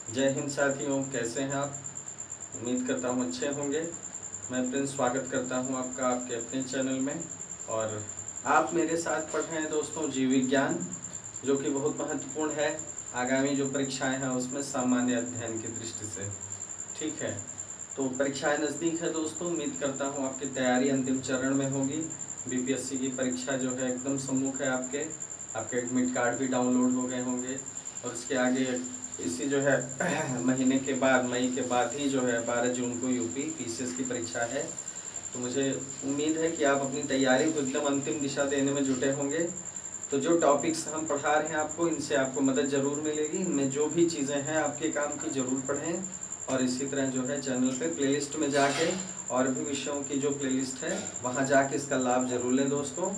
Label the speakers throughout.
Speaker 1: जय हिंद साथियों, कैसे हैं आप। उम्मीद करता हूँ अच्छे होंगे। मैं प्रिंस स्वागत करता हूँ आपका आपके अपने चैनल में। और आप मेरे साथ पढ़ रहे हैं दोस्तों जीव विज्ञान, जो कि बहुत महत्वपूर्ण है आगामी जो परीक्षाएं हैं उसमें सामान्य अध्ययन की दृष्टि से। ठीक है, तो परीक्षाएं नज़दीक है दोस्तों। उम्मीद करता हूँ आपकी तैयारी अंतिम चरण में होगी। बीपीएससी की परीक्षा जो है एकदम सम्मुख है आपके एडमिट कार्ड भी डाउनलोड हो गए होंगे। और इसके आगे इसी जो है महीने के बाद, मई के बाद ही जो है 12 जून को यूपी पीसीएस की परीक्षा है। तो मुझे उम्मीद है कि आप अपनी तैयारी को एकदम अंतिम दिशा देने में जुटे होंगे। तो जो टॉपिक्स हम पढ़ा रहे हैं आपको, इनसे आपको मदद ज़रूर मिलेगी। इनमें जो भी चीज़ें हैं आपके काम की ज़रूर पढ़ें। और इसी तरह जो है चैनल पे प्लेलिस्ट में जाके और भी विषयों की जो प्लेलिस्ट है वहाँ जाके इसका लाभ ज़रूर लें दोस्तों।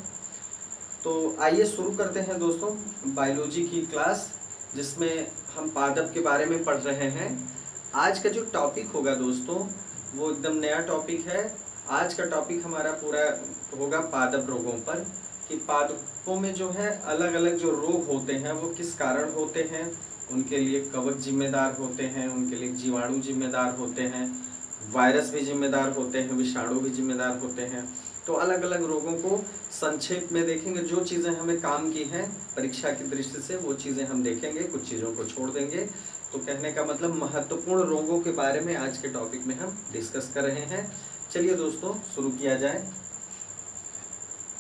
Speaker 1: तो आइए शुरू करते हैं दोस्तों बायोलॉजी की क्लास, जिसमें हम पादप के बारे में पढ़ रहे हैं। आज का जो टॉपिक होगा दोस्तों वो एकदम नया टॉपिक है। आज का टॉपिक हमारा पूरा होगा पादप रोगों पर, कि पादपों में जो है अलग अलग जो रोग होते हैं वो किस कारण होते हैं। उनके लिए कवक जिम्मेदार होते हैं, उनके लिए जीवाणु जिम्मेदार होते हैं, वायरस भी जिम्मेदार होते हैं, विषाणु भी जिम्मेदार होते हैं। तो अलग अलग रोगों को संक्षेप में देखेंगे। जो चीज़ें हमें काम की हैं परीक्षा की दृष्टि से वो चीज़ें हम देखेंगे, कुछ चीज़ों को छोड़ देंगे। तो कहने का मतलब महत्वपूर्ण रोगों के बारे में आज के टॉपिक में हम डिस्कस कर रहे हैं। चलिए दोस्तों शुरू किया जाए।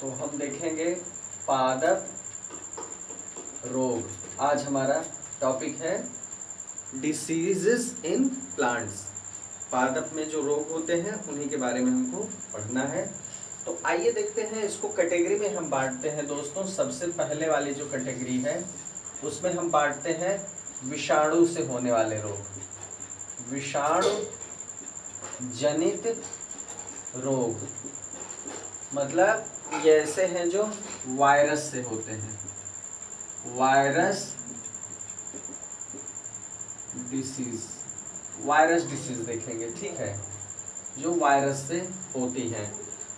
Speaker 1: तो हम देखेंगे पादप रोग। आज हमारा टॉपिक है डिसीजेस इन प्लांट्स। पादप में जो रोग होते हैं उन्हीं के बारे में हमको पढ़ना है। तो आइए देखते हैं, इसको कैटेगरी में हम बांटते हैं दोस्तों। सबसे पहले वाली जो कैटेगरी है उसमें हम बांटते हैं विषाणु से होने वाले रोग। विषाणु जनित रोग मतलब ये ऐसे हैं जो वायरस से होते हैं। वायरस डिसीज देखेंगे, ठीक है, जो वायरस से होती हैं।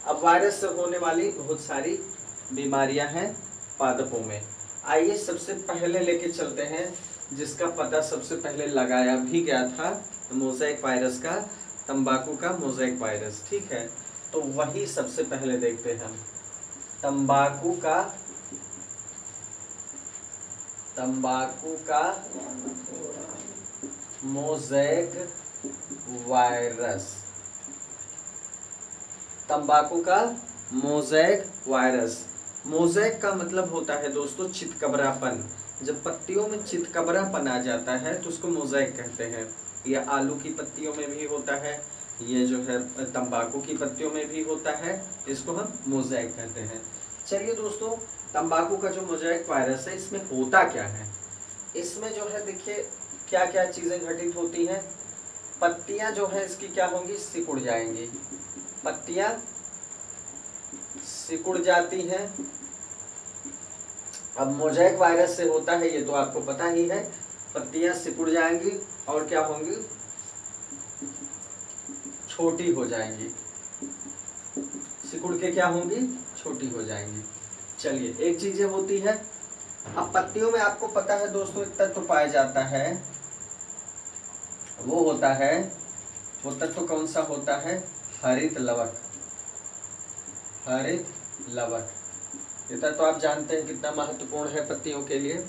Speaker 1: अब वायरस से होने वाली बहुत सारी बीमारियां हैं पादपों में। आइए सबसे पहले लेके चलते हैं, जिसका पता सबसे पहले लगाया भी गया था मोज़ेक वायरस का, तंबाकू का मोज़ेक वायरस। ठीक है, तो वही सबसे पहले देखते हैं हम। तंबाकू का मोज़ेक वायरस। तंबाकू का मोज़ेक वायरस। मोज़ेक का मतलब होता है दोस्तों चितकबरापन। जब पत्तियों में चितकबरापन आ जाता है तो उसको मोज़ेक कहते हैं। ये आलू की पत्तियों में भी होता है, ये जो है तंबाकू की पत्तियों में भी होता है, इसको हम मोज़ेक कहते हैं। चलिए दोस्तों, तंबाकू का जो मोज़ेक वायरस है इसमें होता क्या है। इसमें जो है देखिए क्या क्या चीज़ें घटित होती हैं। पत्तियां जो है इसकी क्या होंगी, सिकुड़ जाएंगी। पत्तियां सिकुड़ जाती हैं। अब मोज़ेक वायरस से होता है ये तो आपको पता ही है। पत्तियां सिकुड़ जाएंगी और क्या होंगी, छोटी हो जाएंगी। सिकुड़ के क्या होंगी, छोटी हो जाएंगी। चलिए, एक चीज होती है। अब पत्तियों में आपको पता है दोस्तों एक तत्व पाया जाता है, वो होता है, वो तत्व कौन सा होता है, हरित लवक। हरित लवक, ये तत्व आप जानते हैं कितना महत्वपूर्ण है पत्तियों के लिए,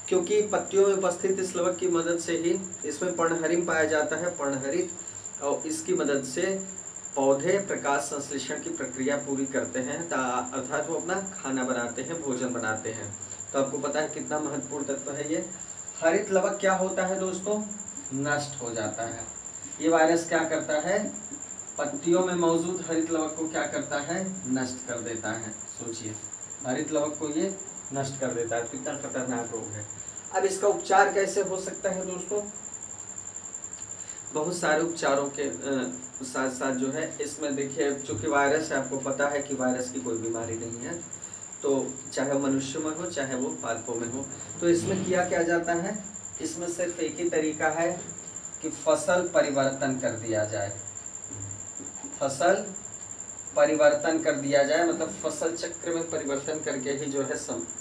Speaker 1: क्योंकि पत्तियों में उपस्थित इस लवक की मदद से ही इसमें पर्णहरित पाया जाता है, पर्णहरित। और इसकी मदद से पौधे प्रकाश संश्लेषण की प्रक्रिया पूरी करते हैं, अर्थात वो अपना खाना बनाते हैं, भोजन बनाते हैं। तो आपको पता है कितना महत्वपूर्ण तत्व है ये। हरित लवक क्या होता है दोस्तों, नष्ट हो जाता है। ये वायरस क्या करता है, पत्तियों में मौजूद हरित लवक को क्या करता है, नष्ट कर देता है। सोचिए, हरित लवक को ये नष्ट कर देता है, कितना खतरनाक रोग है। अब इसका उपचार कैसे हो सकता है दोस्तों, बहुत सारे उपचारों के साथ साथ जो है इसमें देखिए, चूंकि वायरस है, आपको पता है कि वायरस की कोई बीमारी नहीं है, तो चाहे मनुष्य में हो चाहे वो पादपों में हो। तो इसमें किया क्या जाता है, इसमें सिर्फ एक ही तरीका है कि फसल परिवर्तन कर दिया जाए। फसल परिवर्तन कर दिया जाए, मतलब फसल चक्र में परिवर्तन करके ही जो है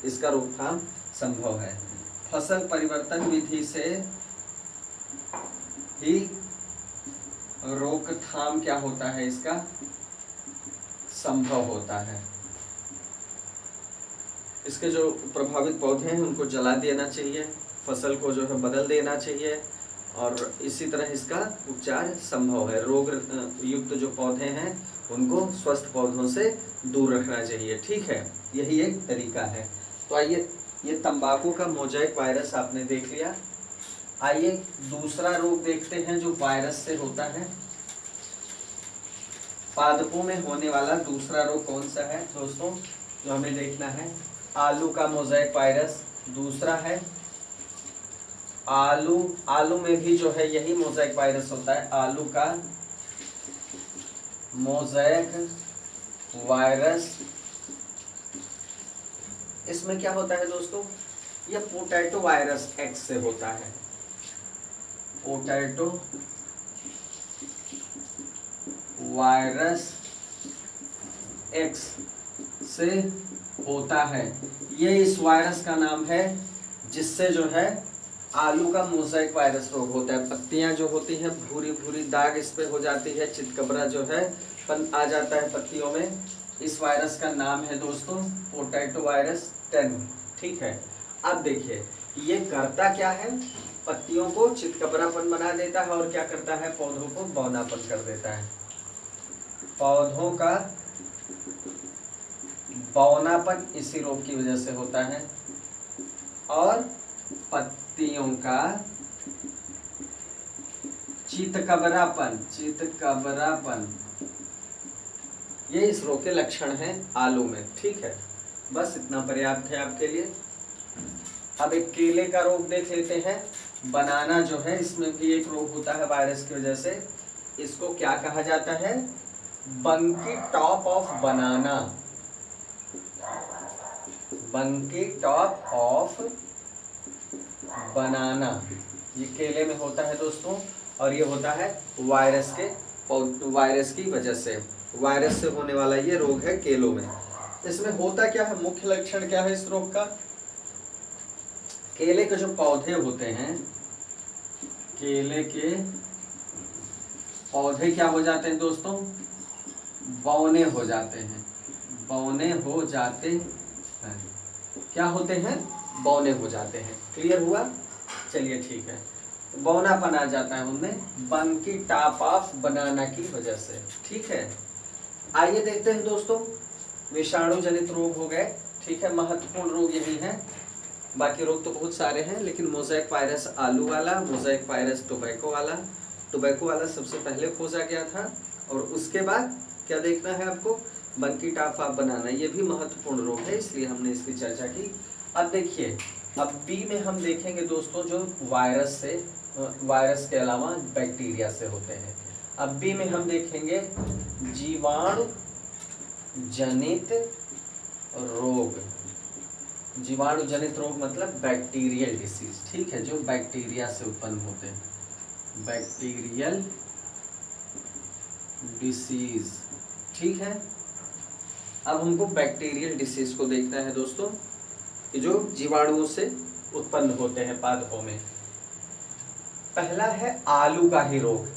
Speaker 1: इसका रोकथाम संभव है। फसल परिवर्तन विधि से ही रोकथाम क्या होता है, इसका संभव होता है। इसके जो प्रभावित पौधे हैं उनको जला देना चाहिए, फसल को जो है बदल देना चाहिए, और इसी तरह इसका उपचार संभव है। रोग युक्त जो पौधे हैं उनको स्वस्थ पौधों से दूर रखना चाहिए, ठीक है। यही एक तरीका है। तो आइए, ये तंबाकू का मोज़ेक वायरस आपने देख लिया। आइए दूसरा रोग देखते हैं जो वायरस से होता है। पादपों में होने वाला दूसरा रोग कौन सा है दोस्तों, जो हमें देखना है? आलू का मोज़ेक वायरस दूसरा है। आलू में भी जो है यही मोज़ेक वायरस होता है, आलू का मोज़ेक वायरस। इसमें क्या होता है दोस्तों, यह पोटैटो वायरस एक्स से होता है। पोटैटो वायरस एक्स से होता है। ये इस वायरस का नाम है जिससे जो है आलू का मोज़ेक वायरस रोग होता है। पत्तियां जो होती हैं भूरी भूरी दाग इस पे हो जाती है, चितकबरा जो है पन आ जाता है पत्तियों में। इस वायरस का नाम है दोस्तों पोटैटो वायरस 10, ठीक है। अब देखिए ये करता क्या है, पत्तियों को चितकबरापन बना देता है और क्या करता है, पौधों को बौनापन कर देता है। पौधों का बौनापन इसी रोग की वजह से होता है, और पत्तियों का चितकबरापन ये इस रोग के लक्षण हैं आलू में, ठीक है। बस इतना पर्याप्त है आपके लिए। अब एक केले का रोग देख लेते हैं। बनाना जो है इसमें भी एक रोग होता है वायरस की वजह से। इसको क्या कहा जाता है, बंकी टॉप ऑफ बनाना। बंकी टॉप ऑफ बनाना ये केले में होता है दोस्तों, और ये होता है वायरस की वजह से। वायरस से होने वाला ये रोग है केलों में। इसमें होता क्या है, मुख्य लक्षण क्या है इस रोग का? केले के जो पौधे होते हैं, केले के पौधे क्या हो जाते हैं दोस्तों, बौने हो जाते हैं। बौने हो जाते हैं, क्या होते हैं, बौने हो जाते हैं। क्लियर हुआ? चलिए ठीक है। बौनापन आ जाता है उनमें बंकी टॉप ऑफ बनाना की वजह से, ठीक है। आइए देखते हैं दोस्तों, विषाणु जनित रोग हो गए, ठीक है। महत्वपूर्ण रोग यही है, बाकी रोग तो बहुत सारे हैं, लेकिन मोज़ेक वायरस आलू वाला, मोज़ेक वायरस टोबैको वाला सबसे पहले खोजा गया था, और उसके बाद क्या देखना है आपको, बंकी टॉप ऑफ बनाना। ये भी महत्वपूर्ण रोग है, इसलिए हमने इसकी चर्चा की। अब देखिए, अब बी में हम देखेंगे दोस्तों जो वायरस के अलावा बैक्टीरिया से होते हैं। अब बी में हम देखेंगे जीवाणु जनित रोग। जीवाणु जनित रोग मतलब बैक्टीरियल डिसीज, ठीक है, जो बैक्टीरिया से उत्पन्न होते हैं। बैक्टीरियल डिसीज, ठीक है। अब हमको बैक्टीरियल डिसीज को देखना है दोस्तों, कि जो जीवाणुओं से उत्पन्न होते हैं पादपों में। पहला है आलू का ही रोग।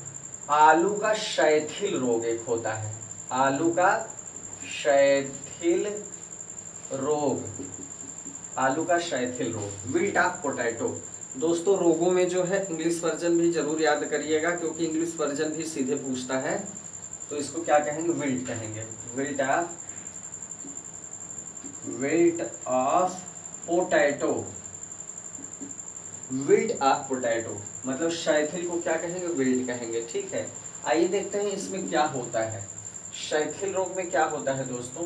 Speaker 1: आलू का शैथिल रोग एक होता है, आलू का शैथिल रोग। आलू का शैथिल रोग, विल्ट ऑफ पोटैटो। दोस्तों रोगों में जो है इंग्लिश वर्जन भी जरूर याद करिएगा, क्योंकि इंग्लिश वर्जन भी सीधे पूछता है। तो इसको क्या कहेंगे, विल्ट कहेंगे। Wilt of potato. Wilt of potato मतलब शैथिल को क्या कहेंगे, विल्ट कहेंगे, ठीक है। आइए देखते हैं इसमें क्या होता है। शैथिल रोग में क्या होता है दोस्तों,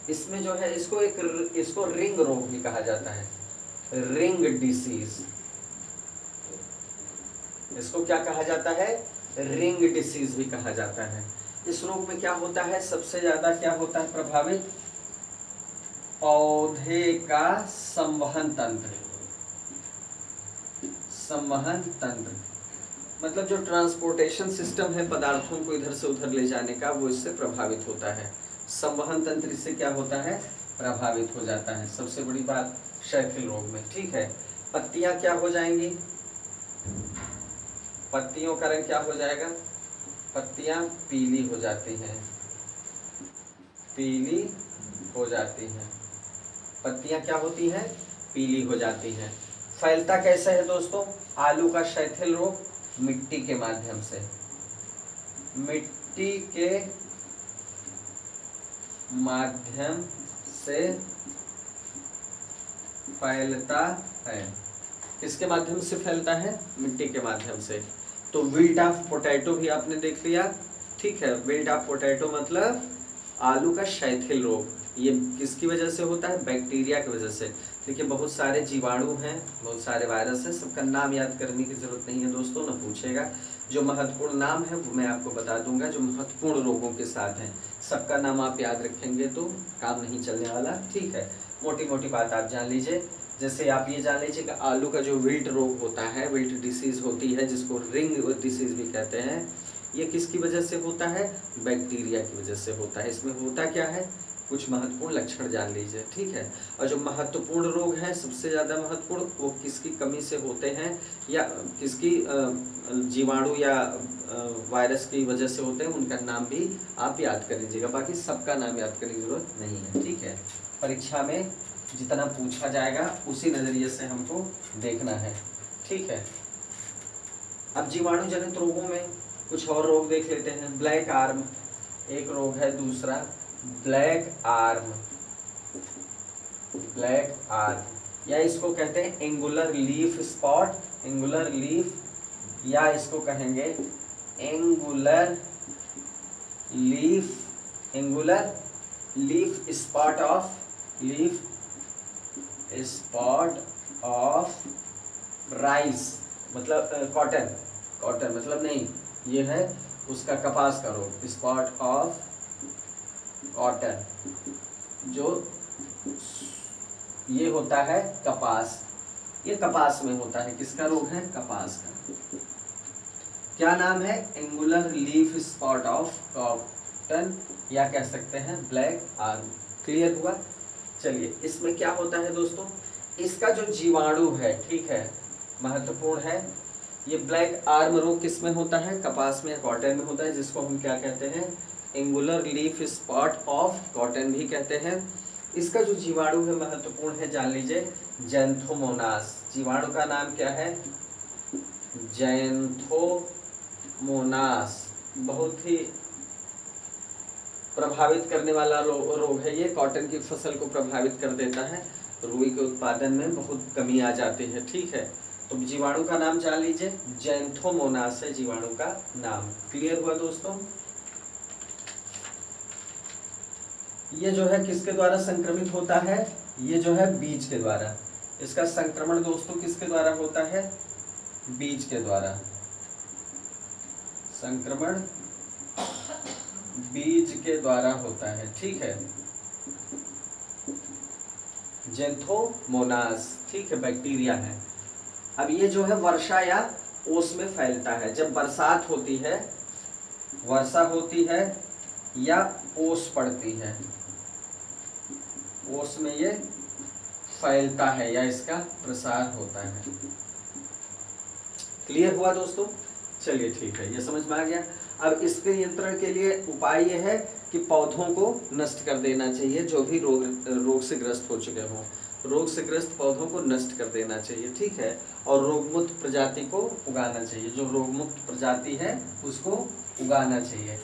Speaker 1: इसमें जो है इसको रिंग रोग भी कहा जाता है, रिंग डिसीज। इसको क्या कहा जाता है, रिंग डिसीज भी कहा जाता है। इस रोग में क्या होता है, सबसे ज्यादा क्या होता है प्रभावित, पौधे का संवहन तंत्र। संवहन तंत्र मतलब जो ट्रांसपोर्टेशन सिस्टम है पदार्थों को इधर से उधर ले जाने का, वो इससे प्रभावित होता है। संवहन तंत्र इससे क्या होता है, प्रभावित हो जाता है। सबसे बड़ी बात शैथिल रोग में, ठीक है। पत्तियां क्या हो जाएंगी, पत्तियों का रंग क्या हो जाएगा, पत्तियां पीली हो जाती हैं, पीली हो जाती हैं, पत्तियां क्या होती हैं, पीली हो जाती हैं। फैलता कैसे है दोस्तों, आलू का शैथिल रोग मिट्टी के माध्यम से, मिट्टी के माध्यम से फैलता है। किसके माध्यम से फैलता है, मिट्टी के माध्यम से। तो विल्ट ऑफ पोटैटो भी आपने देख लिया, ठीक है। विल्ट ऑफ पोटैटो मतलब आलू का शैथिल रोग, ये किसकी वजह से होता है, बैक्टीरिया की वजह से। देखिए बहुत सारे जीवाणु हैं, बहुत सारे वायरस हैं, सबका नाम याद करने की जरूरत नहीं है दोस्तों, ना पूछेगा। जो महत्वपूर्ण नाम है वो मैं आपको बता दूंगा, जो महत्वपूर्ण रोगों के साथ हैं, सबका नाम आप याद रखेंगे तो काम नहीं चलने वाला, ठीक है। मोटी मोटी बात आप जान लीजिए। जैसे आप ये जान लीजिए कि आलू का जो विल्ट रोग होता है, विल्ट डिसीज होती है, जिसको रिंग डिसीज भी कहते हैं, ये किसकी वजह से होता है, बैक्टीरिया की वजह से होता है। इसमें होता क्या है, कुछ महत्वपूर्ण लक्षण जान लीजिए, ठीक है। और जो महत्वपूर्ण रोग हैं, सबसे ज़्यादा महत्वपूर्ण, वो किसकी कमी से होते हैं, या किसकी जीवाणु या वायरस की वजह से होते हैं, उनका नाम भी आप याद कर लीजिएगा। बाकी सबका नाम याद करने की जरूरत नहीं है, ठीक है। परीक्षा में जितना पूछा जाएगा उसी नज़रिए से हमको देखना है, ठीक है। अब जीवाणु जनित रोगों में कुछ और रोग देख लेते हैं। ब्लैक आर्म एक रोग है, दूसरा ब्लैक आर्म, ब्लैक आर्म, या इसको कहते हैं angular leaf spot, angular leaf, या इसको कहेंगे angular leaf, angular leaf spot of, leaf spot of rice, मतलब कॉटन, कॉटन मतलब नहीं, ये है उसका कपास का रोग, स्पॉट ऑफ कॉटन, जो ये होता है कपास, ये कपास में होता है, किसका रोग है, कपास का। क्या नाम है, angular leaf spot of cotton, या कह सकते हैं ब्लैक आर्म। क्लियर हुआ। चलिए इसमें क्या होता है दोस्तों, इसका जो जीवाणु है, ठीक है, महत्वपूर्ण है। ये ब्लैक आर्म रोग किस में होता है, कपास में या कॉटन में होता है, जिसको हम क्या कहते हैं, angular leaf spot of cotton भी कहते हैं। इसका जो जीवाणु है महत्वपूर्ण है, जान लीजिए जैंथोमोनास। जीवाणु का नाम क्या है, जैंथोमोनास। बहुत ही प्रभावित करने वाला रोग है ये, कॉटन की फसल को प्रभावित कर देता है, रुई के उत्पादन में बहुत कमी आ जाती है, ठीक है। तो जीवाणु का नाम जान लीजिए, जैंथोमोनास है जीवाणु का नाम। क्लियर हुआ दोस्तों। ये जो है किसके द्वारा संक्रमित होता है, ये जो है बीज के द्वारा। इसका संक्रमण दोस्तों किसके द्वारा होता है, बीज के द्वारा। संक्रमण बीज के द्वारा होता है, ठीक है। जैंथोमोनास, ठीक है, बैक्टीरिया है। अब ये जो है वर्षा या ओस में फैलता है। जब बरसात होती है, वर्षा होती है या ओस पड़ती है, ओस में ये फैलता है या इसका प्रसार होता है। क्लियर हुआ दोस्तों। चलिए ठीक है, ये समझ में आ गया। अब इसके नियंत्रण के लिए उपाय ये है कि पौधों को नष्ट कर देना चाहिए, जो भी रोग से ग्रस्त हो चुके हों, रोग से ग्रस्त पौधों को नष्ट कर देना चाहिए, ठीक है। और रोगमुक्त प्रजाति को उगाना चाहिए, जो रोगमुक्त प्रजाति है उसको उगाना चाहिए।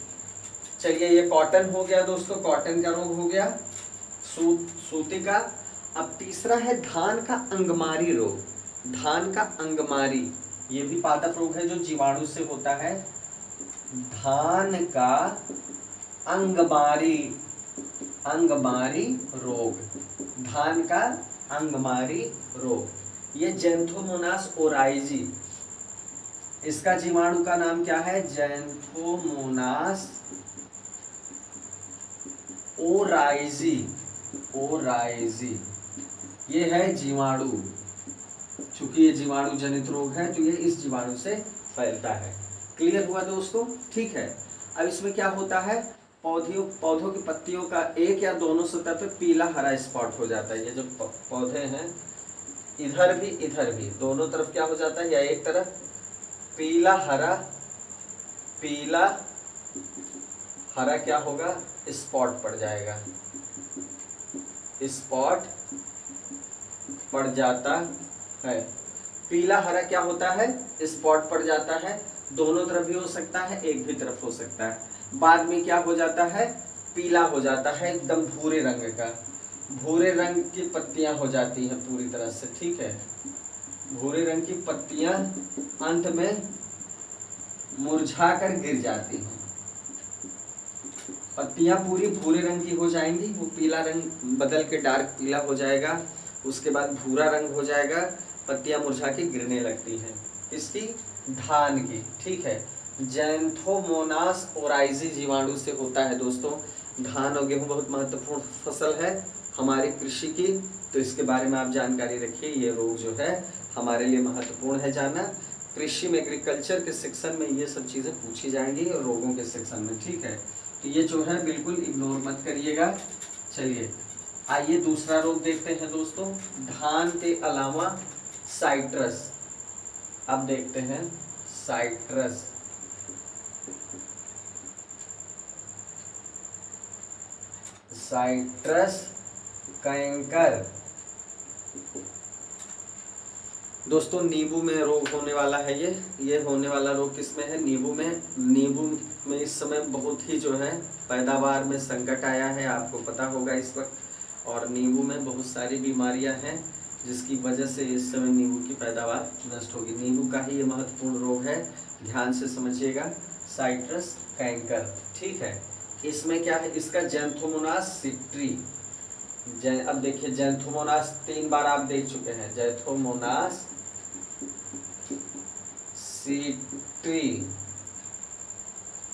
Speaker 1: चलिए ये कॉटन हो गया दोस्तों, कॉटन का रोग हो गया, सूती का। अब तीसरा है धान का अंगमारी रोग, धान का अंगमारी, ये भी पादप रोग है जो जीवाणु से होता है। धान का अंगमारी, अंगमारी रोग, धान का अंगमारी रोग, ये जैंथोमोनास ओराइजी, इसका जीवाणु का नाम क्या है, जैंथोमोनास ओराइजी, ओराइजी, ये है जीवाणु। चूंकि ये जीवाणु जनित रोग है तो ये इस जीवाणु से फैलता है। क्लियर हुआ दोस्तों, ठीक है। अब इसमें क्या होता है, पौधों की पत्तियों का एक या दोनों सतह पे पीला हरा स्पॉट हो जाता है। ये जो पौधे हैं, इधर भी दोनों तरफ क्या हो जाता है, या एक तरफ पीला हरा, पीला हरा क्या होगा, स्पॉट पड़ जाएगा, स्पॉट पड़ जाता है। पीला हरा क्या होता है, स्पॉट पड़ जाता है। दोनों तरफ भी हो सकता है, एक भी तरफ हो सकता है। बाद में क्या हो जाता है, पीला हो जाता है, एकदम भूरे रंग का, भूरे रंग की पत्तियां हो जाती हैं पूरी तरह से, ठीक है। भूरे रंग की पत्तियां अंत में मुरझाकर गिर जाती हैं। पत्तियां पूरी भूरे रंग की हो जाएंगी, वो पीला रंग बदल के डार्क पीला हो जाएगा, उसके बाद भूरा रंग हो जाएगा, पत्तियां मुरझा के गिरने लगती हैं। इसकी धान की, ठीक है। जैंथोमोनास ओराइजी जीवाणु से होता है दोस्तों। धान और गेहूं बहुत महत्वपूर्ण फसल है हमारी कृषि की, तो इसके बारे में आप जानकारी रखिए। ये रोग जो है हमारे लिए महत्वपूर्ण है जानना। कृषि में, एग्रीकल्चर के सेक्शन में ये सब चीज़ें पूछी जाएंगी और रोगों के सेक्शन में, ठीक है। तो ये जो है बिल्कुल इग्नोर मत करिएगा। चलिए आइए दूसरा रोग देखते हैं दोस्तों। धान के अलावा साइट्रस, अब देखते हैं साइट्रस। साइट्रस कैंकर दोस्तों, नींबू में रोग होने वाला है। ये होने वाला रोग किसमें है, नींबू में। नींबू में इस समय बहुत ही जो है पैदावार में संकट आया है, आपको पता होगा इस वक्त। और नींबू में बहुत सारी बीमारियां हैं जिसकी वजह से इस समय नींबू की पैदावार नष्ट होगी। नींबू का ही ये महत्वपूर्ण रोग है, ध्यान से समझिएगा। साइट्रस कैंकर, ठीक है। इसमें क्या है, इसका जैंथोमोनास सिट्री। अब देखिए जैंथोमोनास 3 बार आप देख चुके हैं। जैंथोमोनास सिट्री,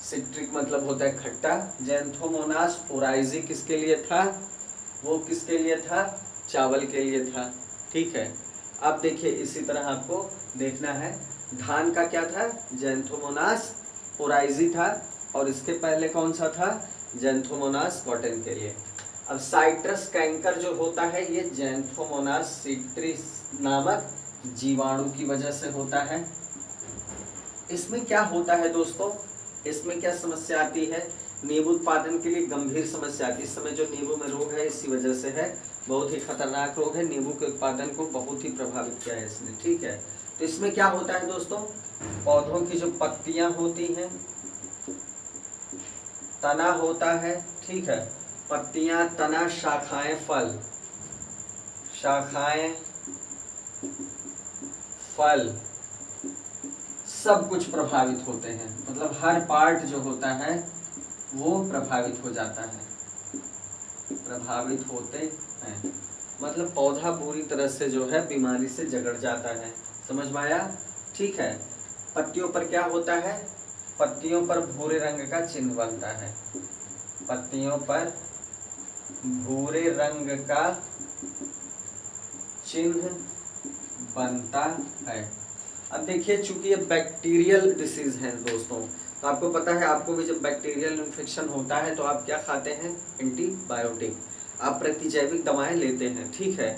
Speaker 1: सिट्रिक मतलब होता है खट्टा। जैंथोमोनास ओराइजी किसके लिए था, वो किसके लिए था, चावल के लिए था, ठीक है। अब देखिए इसी तरह आपको देखना है, धान का क्या था, जैंथोमोनास ओराइजी था, और इसके पहले कौन सा था, जैंथोमोनास कॉटन के लिए। अब साइट्रस कैंकर जो होता है ये जैंथोमोनास सिट्री नामक जीवाणु की वजह से होता है। इसमें क्या होता है दोस्तों, इसमें क्या समस्या आती है, नींबू उत्पादन के लिए गंभीर समस्या आती है। इस समय जो नींबू में रोग है इसी वजह से है, बहुत ही खतरनाक रोग है, नींबू के उत्पादन को बहुत ही प्रभावित किया है इसने, ठीक है। तो इसमें क्या होता है दोस्तों, पौधों की जो पत्तियां होती हैं, तना होता है, ठीक है, पत्तियां, तना, शाखाएं, फल, शाखाएं, फल, सब कुछ प्रभावित होते हैं। मतलब हर पार्ट जो होता है वो प्रभावित हो जाता है, प्रभावित होते हैं। मतलब पौधा पूरी तरह से जो है बीमारी से जकड़ जाता है, समझ में आया, ठीक है। पत्तियों पर क्या होता है, पत्तियों पर भूरे रंग का चिन्ह बनता है, पत्तियों पर भूरे रंग का चिन्ह बनता है। अब देखिए चूंकि ये बैक्टीरियल डिसीज है दोस्तों, तो आपको पता है, आपको भी जब बैक्टीरियल इन्फेक्शन होता है तो आप क्या खाते हैं, एंटीबायोटिक, आप प्रतिजैविक दवाएं लेते हैं, ठीक है।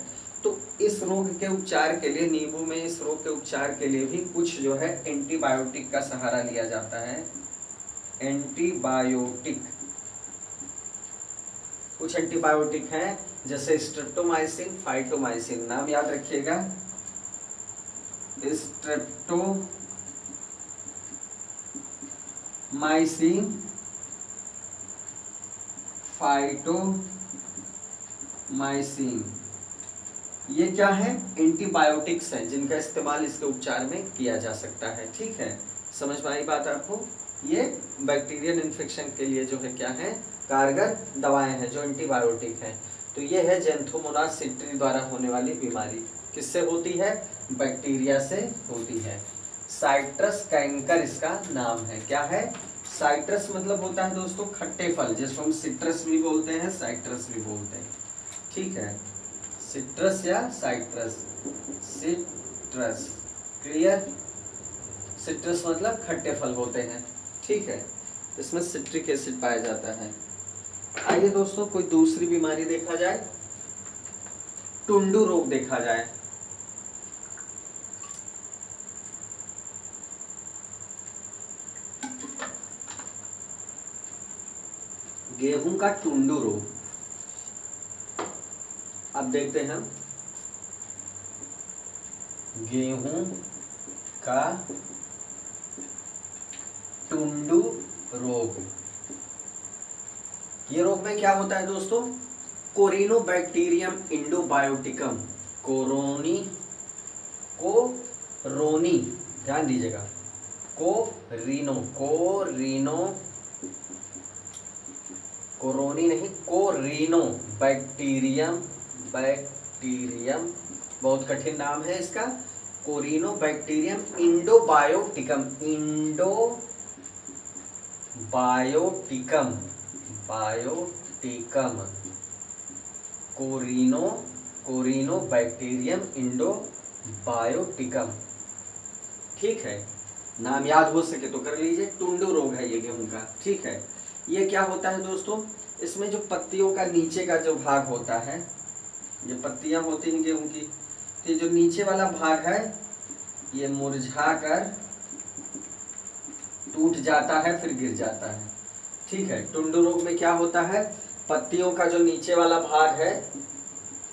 Speaker 1: तो इस रोग के उपचार के लिए, नींबू में इस रोग के उपचार के लिए भी कुछ जो है एंटीबायोटिक का सहारा लिया जाता है। एंटीबायोटिक, कुछ एंटीबायोटिक हैं जैसे स्ट्रेप्टोमाइसिन, फाइटोमाइसिन, नाम याद रखिएगा। स्ट्रेप्टोमाइसिन, फाइटोमाइसिन, ये क्या है, एंटीबायोटिक्स हैं जिनका इस्तेमाल इसके उपचार में किया जा सकता है, ठीक है। समझ में आई बात आपको, ये बैक्टीरियल इन्फेक्शन के लिए जो है क्या है, कारगर दवाएं हैं जो एंटीबायोटिक हैं। तो ये है जैंथोमोनास सिट्री द्वारा होने वाली बीमारी, किससे होती है, बैक्टीरिया से होती है। साइट्रस कैंकर इसका नाम है, क्या है, साइट्रस मतलब होता है दोस्तों खट्टे फल, जिसको हम सिट्रस भी बोलते हैं, साइट्रस भी बोलते हैं, ठीक है। सिट्रस या साइट्रस, सिट्रस, क्लियर। सिट्रस मतलब खट्टे फल होते हैं, ठीक है, इसमें सिट्रिक एसिड पाया जाता है। आइए दोस्तों कोई दूसरी बीमारी देखा जाए, टुंडू रोग देखा जाए। गेहूं का टुंडू रोग। अब देखते हैं गेहूं का टुंडू रोग। ये रोग में क्या होता है दोस्तों? कोरिनोबैक्टीरियम इंडोबायोटिकम, कोरोनी, ध्यान दीजिएगा, कोरोनी नहीं, कोरिनो बैक्टीरियम, बहुत कठिन नाम है इसका, कोरिनोबैक्टीरियम इंडोबायोटिकम, बायोटिकम, कोरिनोबैक्टीरियम इंडोबायोटिकम। ठीक है, नाम याद हो सके तो कर लीजिए। टुंडू रोग है ये गेहूं का। ठीक है, ये क्या होता है दोस्तों? इसमें जो पत्तियों का नीचे का जो भाग होता है, ये पत्तियां होती हैं गेहूं की, तो ये जो नीचे वाला भाग है ये मुरझा कर टूट जाता है, फिर गिर जाता है। ठीक है, टुंडू रोग में क्या होता है? पत्तियों का जो नीचे वाला भाग है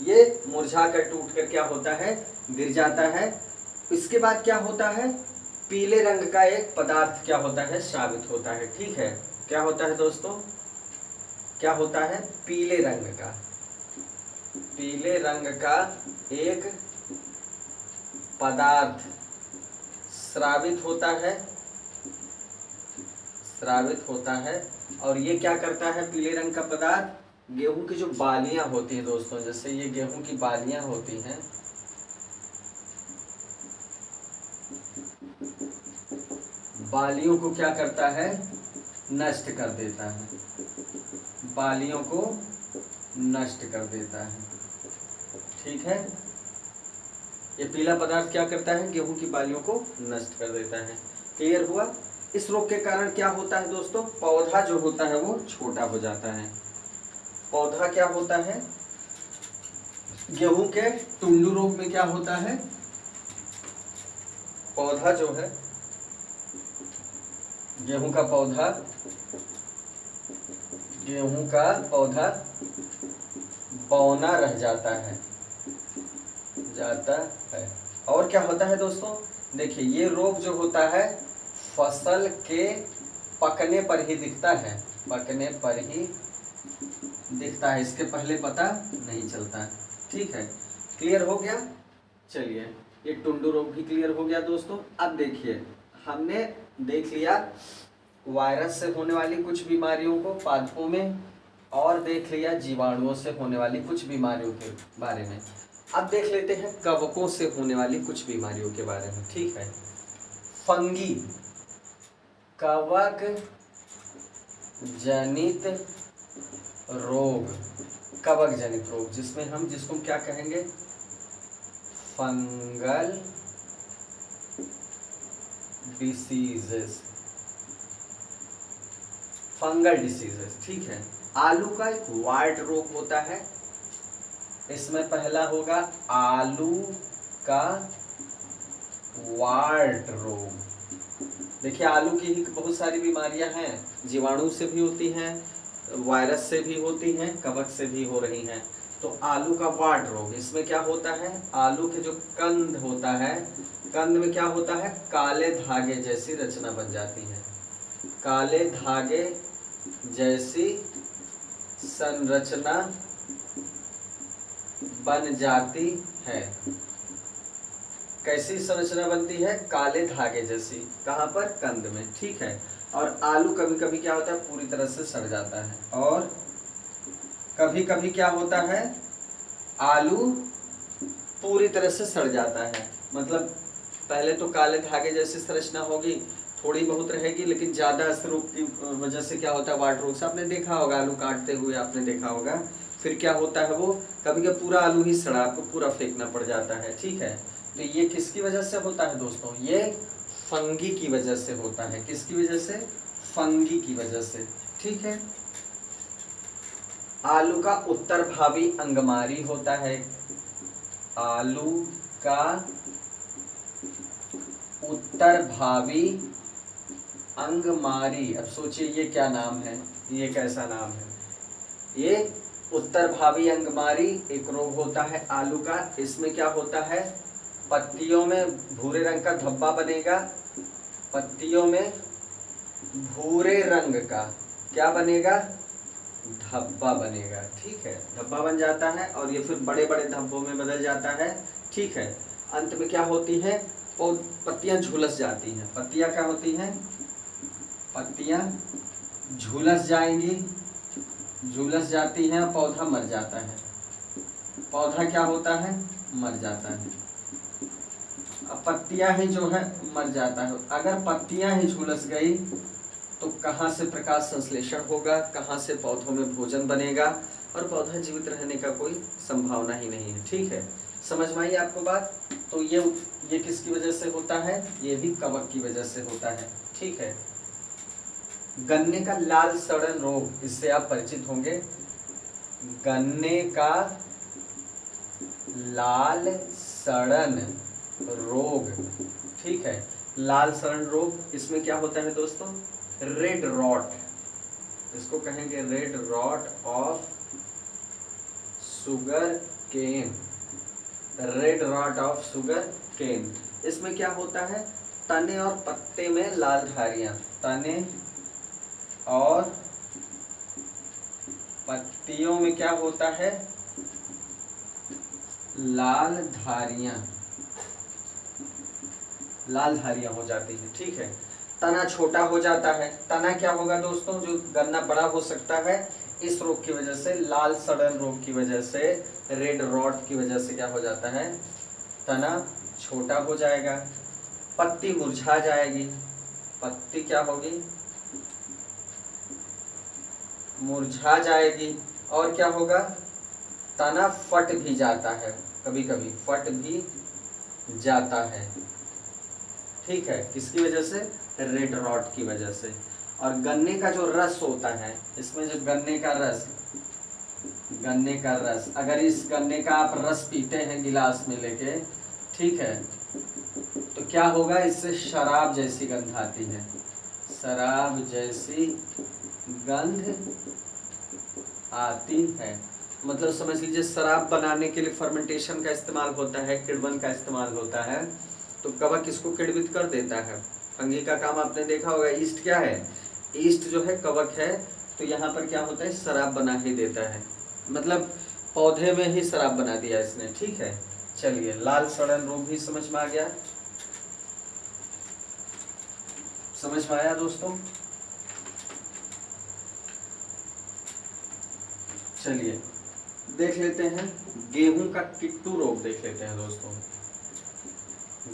Speaker 1: ये मुरझा कर टूट कर क्या होता है? गिर जाता है। इसके बाद क्या होता है? पीले रंग का एक पदार्थ क्या होता है? स्रावित होता है। ठीक है, क्या होता है दोस्तों? क्या होता है? पीले रंग का एक पदार्थ स्रावित होता है। और ये क्या करता है? पीले रंग का पदार्थ गेहूं की जो बालियां होती हैं दोस्तों, जैसे ये गेहूं की बालियां होती हैं, बालियों को क्या करता है? नष्ट कर देता है। बालियों को नष्ट कर देता है। ठीक है, ये पीला पदार्थ क्या करता है? गेहूं की बालियों को नष्ट कर देता है। क्लियर हुआ? इस रोग के कारण क्या होता है दोस्तों? पौधा जो होता है वो छोटा हो जाता है। पौधा क्या होता है? गेहूं के टुंडू रोग में क्या होता है? पौधा जो है, गेहूं का पौधा बौना रह जाता है। और क्या होता है दोस्तों? देखिए, ये रोग जो होता है फसल के पकने पर ही दिखता है, इसके पहले पता नहीं चलता। ठीक है, क्लियर हो गया? चलिए, ये टुंडू रोग भी क्लियर हो गया दोस्तों। अब देखिए, हमने देख लिया वायरस से होने वाली कुछ बीमारियों को पादपों में, और देख लिया जीवाणुओं से होने वाली कुछ बीमारियों के बारे में। अब देख लेते हैं कवकों से होने वाली कुछ बीमारियों के बारे में। ठीक है, फंगी, कवक जनित रोग, जिसको क्या कहेंगे? Fungal diseases. ठीक है, आलू का एक वार्ट रोग होता है। इसमें पहला होगा आलू का वार्ट रोग। देखिए, आलू की ही बहुत सारी बीमारियां हैं, जीवाणु से भी होती हैं, वायरस से भी होती हैं, कवक से भी हो रही हैं। तो आलू का वार्ट रोग, इसमें क्या होता है? आलू के जो कंद होता है, कंद में क्या होता है? काले धागे जैसी रचना बन जाती है, काले धागे जैसी संरचना बन जाती है। कैसी संरचना बनती है? काले धागे जैसी। कहाँ पर? कंद में। ठीक है, और आलू कभी कभी क्या होता है? पूरी तरह से सड़ जाता है। और कभी कभी क्या होता है? आलू पूरी तरह से सड़ जाता है। मतलब पहले तो काले धागे जैसी संरचना होगी, थोड़ी बहुत रहेगी, लेकिन ज्यादा इस रोग की वजह से क्या होता है? वार्ट रोग से आपने देखा होगा, आलू काटते हुए आपने देखा होगा, फिर क्या होता है? वो कभी कभी पूरा आलू ही सड़ा, आपको पूरा फेंकना पड़ जाता है। ठीक है, तो ये किसकी वजह से होता है दोस्तों? ये फंगी की वजह से होता है। किसकी वजह से? फंगी की वजह से। ठीक है, आलू का उत्तर भावी अंगमारी होता है। आलू का उत्तर भावी अंगमारी। अब सोचिए ये क्या नाम है? ये कैसा नाम है? ये उत्तर भावी अंगमारी एक रोग होता है आलू का। इसमें क्या होता है, पत्तियों में भूरे रंग का धब्बा बनेगा, पत्तियों में भूरे रंग का क्या बनेगा, धब्बा बनेगा। ठीक है, धब्बा बन जाता है और ये फिर बड़े बड़े धब्बों में बदल जाता है। ठीक है, अंत में क्या होती है, पत्तियां झुलस जाती हैं। पत्तियां क्या होती हैं, पत्तियां झुलस जाएंगी, झुलस जाती हैं, पौधा मर जाता है। पौधा क्या होता है, मर जाता है। अब पत्तियां ही जो है मर जाता है। अगर पत्तियां ही झुलस गई तो कहाँ से प्रकाश संश्लेषण होगा, कहाँ से पौधों में भोजन बनेगा, और पौधा जीवित रहने का कोई संभावना ही नहीं है। ठीक है, समझ में आई आपको बात। तो ये किसकी वजह से होता है, ये भी कवक की वजह से होता है। ठीक है, गन्ने का लाल सड़न रोग, इससे आप परिचित होंगे। गन्ने का लाल सड़न रोग, ठीक है, लाल सड़न रोग, इसमें क्या होता है दोस्तों, रेड रॉट, इसको कहेंगे red rot of sugar cane, red rot of sugar cane. इसमें क्या होता है, तने और पत्ते में लाल धारियां, तने और पत्तियों में क्या होता है, लाल धारियां, लाल धारियां हो जाती है। ठीक है, तना छोटा हो जाता है। तना क्या होगा दोस्तों, जो गन्ना बड़ा हो सकता है, इस रोग की वजह से, लाल सड़न रोग की वजह से, रेड रॉट की वजह से क्या हो जाता है, तना छोटा हो जाएगा, पत्ती मुरझा जाएगी, पत्ती क्या होगी, मुरझा जाएगी, और क्या होगा, तना फट भी जाता है, कभी कभी फट भी जाता है। ठीक है, किसकी वजह से, रेड रॉट की वजह से। और गन्ने का जो रस होता है, इसमें जो गन्ने का रस, गन्ने का रस, अगर इस गन्ने का आप रस पीते हैं गिलास में लेके, ठीक है, तो क्या होगा, इससे शराब जैसी गंध आती है, शराब जैसी गंध आती है। मतलब समझ लीजिए, शराब बनाने के लिए फर्मेंटेशन का इस्तेमाल होता है, किण्वन का इस्तेमाल होता है, तो कवक इसको किण्वित कर देता है। फंगी का काम आपने देखा होगा, ईस्ट क्या है, ईस्ट जो है कवक है, तो यहाँ पर क्या होता है, शराब बना ही देता है, मतलब पौधे में ही शराब बना दिया इसने। ठीक है, चलिए, लाल सड़न रोग भी समझ में आ गया, समझ में आया दोस्तों। चलिए देख लेते हैं, गेहूं का किट्टू रोग देख लेते हैं दोस्तों।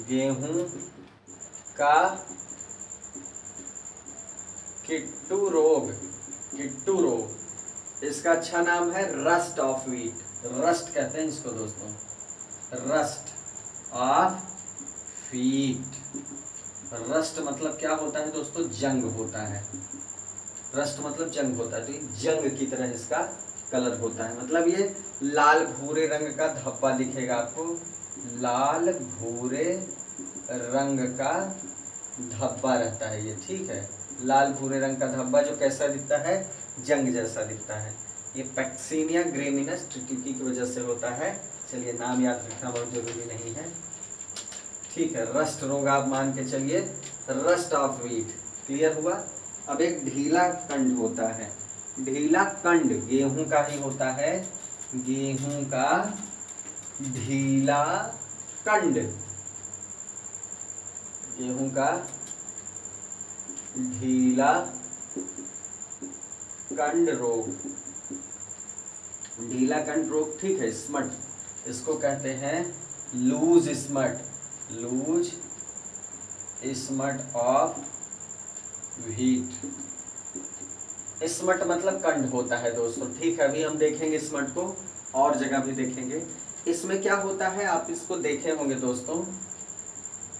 Speaker 1: गेहूं का किट्टू रोग, किट्टू रोग, इसका अच्छा नाम है रस्ट ऑफ व्हीट, रस्ट कहते हैं इसको दोस्तों, रस्ट ऑफ व्हीट। रस्ट मतलब क्या होता है दोस्तों, जंग होता है, रस्ट मतलब जंग होता है, तो जंग की तरह इसका कलर होता है, मतलब ये लाल भूरे रंग का धब्बा दिखेगा आपको, लाल भूरे रंग का धब्बा रहता है ये। ठीक है, लाल भूरे रंग का धब्बा जो कैसा दिखता है, जंग जैसा दिखता है, ये पैक्सीनिया ग्रेमिनस ट्रिटिकी की वजह से होता है। चलिए, नाम याद रखना बहुत जरूरी नहीं है। ठीक है, रस्ट रोग आप मान के चलिए, रस्ट ऑफ व्हीट क्लियर हुआ। अब एक ढीला कंड होता है, ढीला कंड गेहूं का ही होता है, गेहूं का ढीला कंड, गेहूं का ढीला कंड रोग, ढीला कंड रोग। ठीक है, स्मट, इसको कहते हैं loose smut, loose smut of wheat. Smut मतलब कंड होता है दोस्तों। ठीक है, अभी हम देखेंगे स्मट को, और जगह भी देखेंगे। इसमें क्या होता है, आप इसको देखे होंगे दोस्तों,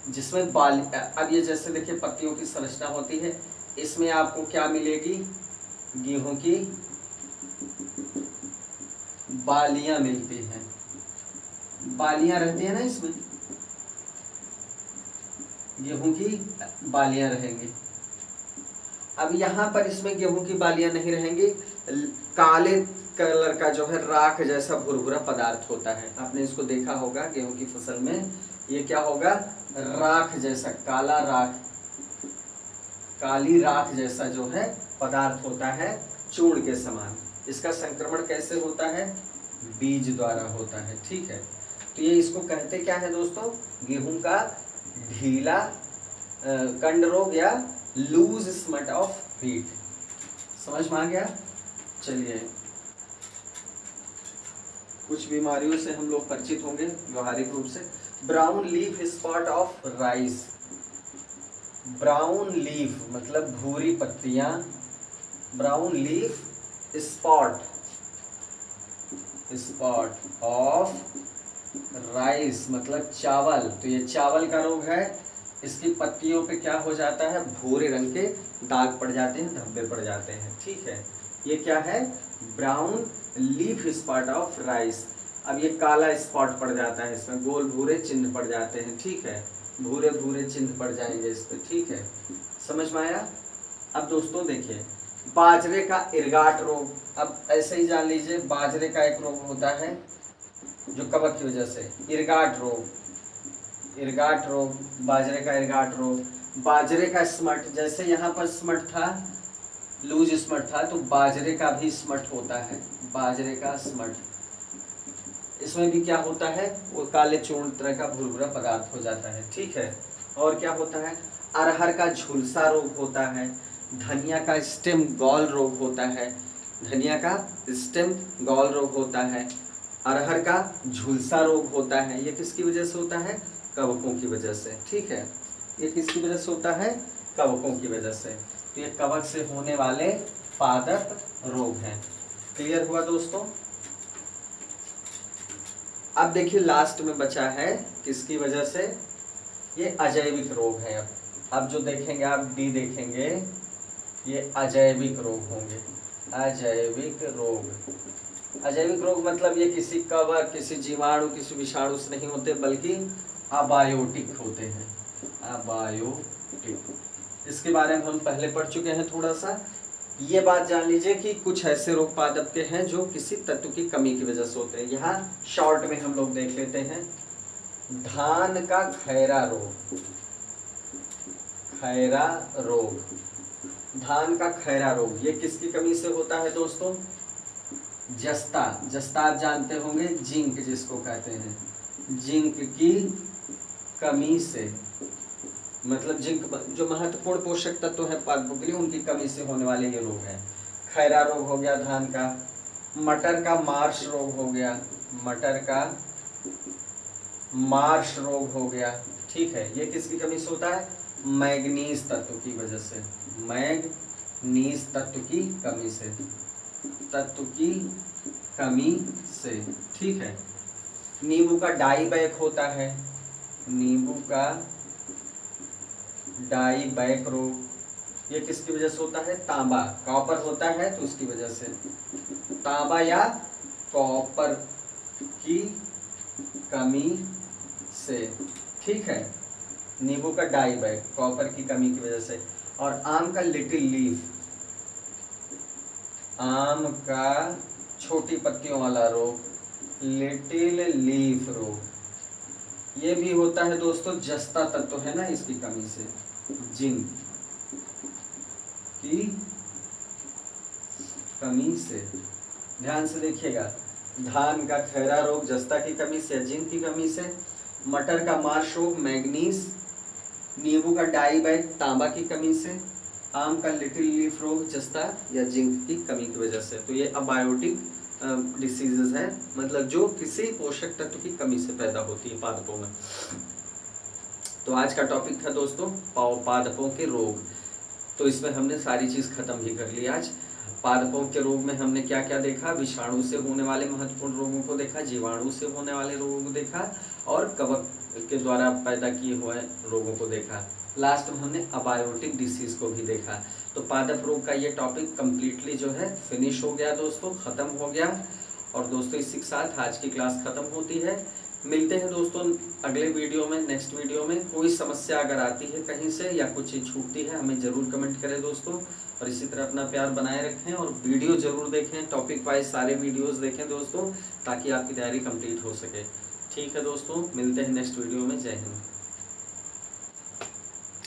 Speaker 1: जिसमें बाल, अब ये जैसे देखिए पत्तियों की संरचना होती है, इसमें आपको क्या मिलेगी, गेहूं की बालियां मिलती हैं, बालियां रहती है ना, इसमें गेहूं की बालियां रहेंगी। अब यहाँ पर इसमें गेहूं की बालियां नहीं रहेंगी, काले कलर का जो है राख जैसा भुरभुरा पदार्थ होता है। आपने इसको देखा होगा गेहूं की फसल में, ये क्या होगा, राख जैसा, काला राख, काली राख जैसा जो है पदार्थ होता है, चूर्ण के समान। इसका संक्रमण कैसे होता है, बीज द्वारा होता है। ठीक है, तो ये इसको कहते क्या है दोस्तों, गेहूं का ढीला कंड रोग या लूज स्मट ऑफ व्हीट। समझ में आ गया। चलिए, कुछ बीमारियों से हम लोग परिचित होंगे व्यवहारिक रूप से। Brown leaf spot of rice. Brown leaf मतलब भूरी पत्तियां, brown leaf spot, spot of rice मतलब चावल। तो ये चावल का रोग है। इसकी पत्तियों पे क्या हो जाता है, भूरे रंग के दाग पड़ जाते हैं, धब्बे पड़ जाते हैं। ठीक है, ये क्या है, brown leaf spot of rice. अब ये काला स्पॉट पड़ जाता है, इसमें गोल भूरे चिन्ह पड़ जाते हैं। ठीक है, भूरे भूरे चिन्ह पड़ जाएंगे इस पे। ठीक है, समझ में आया। अब दोस्तों देखिए, बाजरे का इरगाट रोग। अब ऐसे ही जान लीजिए, बाजरे का एक रोग होता है जो कवक की वजह से, इरगाट रोग। इरगाट रोग, बाजरे का इरगाट रोग। बाजरे का स्मट, जैसे यहाँ पर स्मट था, लूज स्मट था, तो बाजरे का भी स्मट होता है, बाजरे का स्मट। इसमें भी क्या होता है, वो काले चूर्ण तरह का भुरभुरा पदार्थ हो जाता है। ठीक है, और क्या होता है, अरहर का झुलसा रोग होता है। धनिया का स्टेम गॉल रोग होता है, धनिया का स्टेम गॉल रोग होता है। अरहर का झुलसा रोग होता है। ये किसकी वजह से होता है, कवकों की वजह से। ठीक है, ये किसकी वजह से होता है, कवकों की वजह से। तो ये कवक से होने वाले पादप रोग हैं। क्लियर हुआ दोस्तों। अब देखिए लास्ट में बचा है किसकी वजह से, ये अजैविक रोग है। अब जो देखेंगे आप, डी देखेंगे, ये अजैविक रोग होंगे। अजैविक रोग, अजैविक रोग मतलब ये किसी कवक, किसी जीवाणु, किसी विषाणु से नहीं होते, बल्कि अबायोटिक होते हैं। अबायोटिक, इसके बारे में हम पहले पढ़ चुके हैं थोड़ा सा। ये बात जान लीजिए कि कुछ ऐसे रोग पादप के हैं जो किसी तत्व की कमी की वजह से होते हैं। यहाँ शॉर्ट में हम लोग देख लेते हैं। धान का खैरा रोग, खैरा रोग, धान का खैरा रोग, ये किसकी कमी से होता है दोस्तों, जस्ता, जस्ता आप जानते होंगे, जिंक जिसको कहते हैं, जिंक की कमी से, मतलब जिंक जो महत्वपूर्ण पोषक तत्व है पादपों के लिए, उनकी कमी से होने वाले ये रोग हैं। खैरा रोग हो गया धान का। मटर का मार्श रोग हो गया, मटर का मार्श रोग हो गया। ठीक है, ये किसकी कमी से होता है, मैग्नीज तत्व की वजह से, मैग्नीज तत्व की कमी से, तत्व की कमी से। ठीक है, नींबू का डाईबैक होता है, नींबू का डाईबैक रोग, ये किसकी वजह से होता है, तांबा, कॉपर होता है तो उसकी वजह से, तांबा या कॉपर की कमी से। ठीक है, नींबू का डाईबैक कॉपर की कमी की वजह से। और आम का लिटिल लीफ, आम का छोटी पत्तियों वाला रोग, लिटिल लीफ रोग, ये भी होता है दोस्तों, जस्ता तत्व है ना, इसकी कमी से, जिंक की कमी से। ध्यान से देखिएगा, धान का खैरा रोग जस्ता की कमी से, जिंक की कमी से। मटर का मार्श रोग मैग्नीज, नींबू का डाईबैक तांबा की कमी से। आम का लिटिल लीफ रोग जस्ता या जिंक की कमी की वजह से। तो ये अबायोटिक डिसीजेज है, मतलब जो किसी पोषक तत्व की कमी से पैदा होती है पादपों में। तो आज का टॉपिक था दोस्तों पादपों के रोग। तो इसमें हमने सारी चीज़ खत्म भी कर ली आज। पादपों के रोग में हमने क्या क्या देखा, विषाणु से होने वाले महत्वपूर्ण रोगों को देखा, जीवाणु से होने वाले रोगों को देखा, और कवक के द्वारा पैदा किए हुए रोगों को देखा। लास्ट में हमने अबायोटिक डिसीज को भी देखा। तो पादप रोग का ये टॉपिक कम्प्लीटली जो है फिनिश हो गया दोस्तों, ख़त्म हो गया। और दोस्तों इसी के साथ आज की क्लास ख़त्म होती है। मिलते हैं दोस्तों अगले वीडियो में, नेक्स्ट वीडियो में। कोई समस्या अगर आती है कहीं से या कुछ चीज़ छूटती है हमें ज़रूर कमेंट करें दोस्तों, और इसी तरह अपना प्यार बनाए रखें और वीडियो ज़रूर देखें, टॉपिक वाइज सारे वीडियोस देखें दोस्तों, ताकि आपकी तैयारी कंप्लीट हो सके। ठीक है दोस्तों, मिलते हैं नेक्स्ट वीडियो में। जय हिंद।